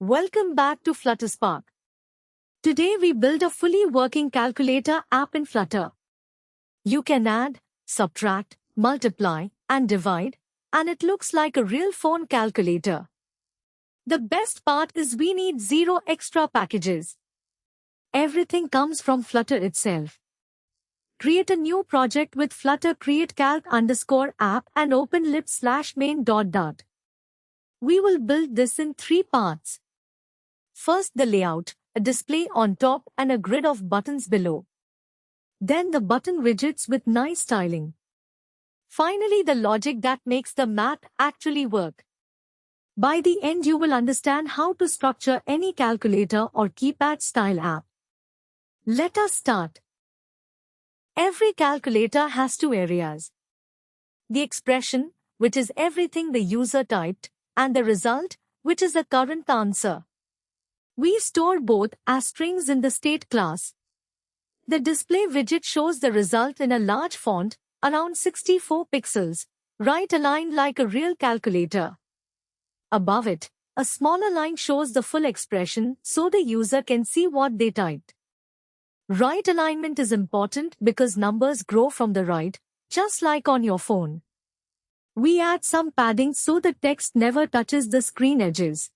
Welcome back to Flutter Spark. Today we build a fully working calculator app in Flutter. You can add, subtract, multiply, and divide, and it looks like a real phone calculator. The best part is we need zero extra packages. Everything comes from Flutter itself. Create a new project with Flutter create calc_app and open lib/main. We will build this in 3 parts. First, the layout, a display on top and a grid of buttons below. Then the button widgets with nice styling. Finally, the logic that makes the math actually work. By the end, you will understand how to structure any calculator or keypad style app. Let us start. Every calculator has 2 areas. The expression, which is everything the user typed, and the result, which is the current answer. We store both as strings in the state class. The display widget shows the result in a large font, around 64 pixels, right aligned like a real calculator. Above it, a smaller line shows the full expression so the user can see what they typed. Right alignment is important because numbers grow from the right, just like on your phone. We add some padding so the text never touches the screen edges.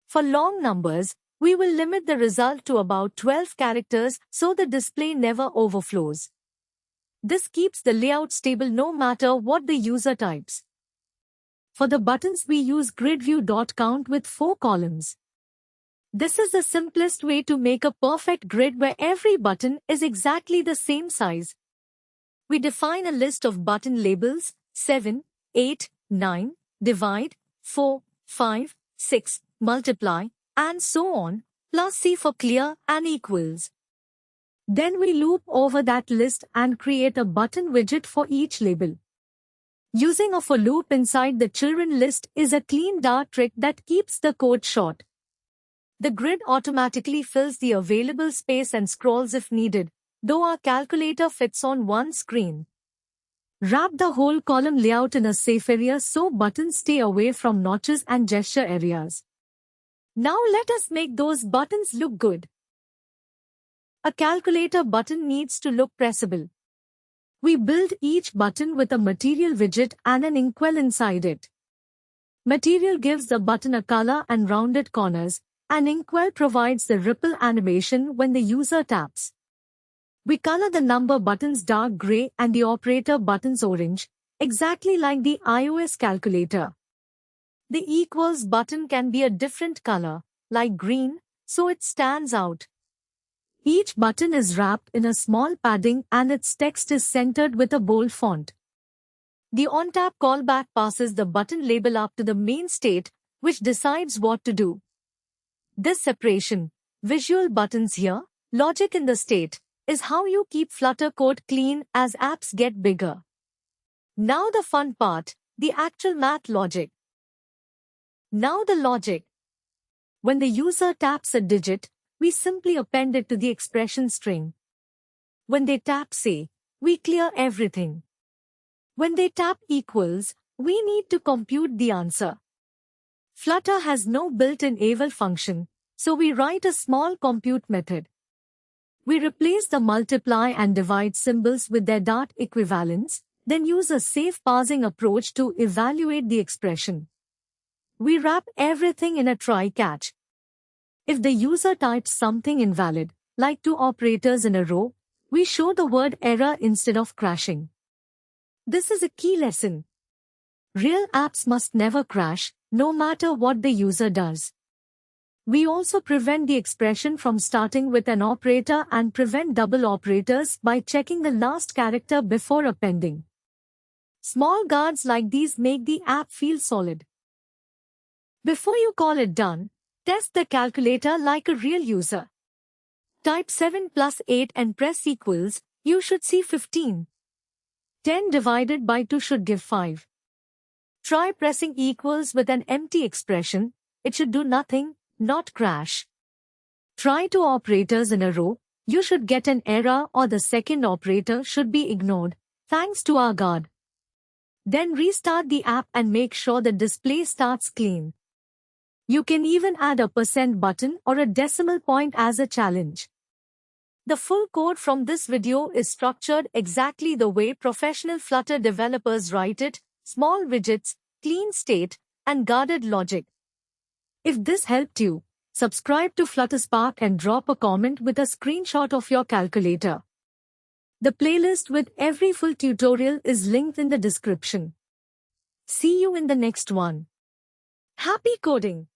For long numbers, we will limit the result to about 12 characters so the display never overflows. This keeps the layout stable no matter what the user types. For the buttons, we use grid_view.count with 4 columns. This is the simplest way to make a perfect grid where every button is exactly the same size. We define a list of button labels 7, 8, 9, divide, 4, 5, 6, multiply, and so on, plus C for clear and equals. Then we loop over that list and create a button widget for each label. Using a for loop inside the children list is a clean dart trick that keeps the code short. The grid automatically fills the available space and scrolls if needed, though our calculator fits on one screen. Wrap the whole column layout in a safe area so buttons stay away from notches and gesture areas. Now let us make those buttons look good. A calculator button needs to look pressable. We build each button with a material widget and an inkwell inside it. Material gives the button a color and rounded corners, and inkwell provides the ripple animation when the user taps. We color the number buttons dark gray and the operator buttons orange, exactly like the iOS calculator. The equals button can be a different color, like green, so it stands out. Each button is wrapped in a small padding and its text is centered with a bold font. The onTap callback passes the button label up to the main state, which decides what to do. This separation, visual buttons here, logic in the state, is how you keep Flutter code clean as apps get bigger. Now the fun part, the actual math logic. Now the logic. When the user taps a digit, we simply append it to the expression string. When they tap say, we clear everything. When they tap equals, we need to compute the answer. Flutter has no built-in eval function, so we write a small compute method. We replace the multiply and divide symbols with their dart equivalents, then use a safe parsing approach to evaluate the expression. We wrap everything in a try-catch. If the user types something invalid, like 2 operators in a row, we show the word error instead of crashing. This is a key lesson. Real apps must never crash, no matter what the user does. We also prevent the expression from starting with an operator and prevent double operators by checking the last character before appending. Small guards like these make the app feel solid. Before you call it done, test the calculator like a real user. Type 7 plus 8 and press equals, you should see 15. 10 divided by 2 should give 5. Try pressing equals with an empty expression, it should do nothing, not crash. Try 2 operators in a row, you should get an error or the second operator should be ignored, thanks to our guard. Then restart the app and make sure the display starts clean. You can even add a percent button or a decimal point as a challenge. The full code from this video is structured exactly the way professional Flutter developers write it: small widgets, clean state, and guarded logic. If this helped you, subscribe to Flutter Spark and drop a comment with a screenshot of your calculator. The playlist with every full tutorial is linked in the description. See you in the next one. Happy coding!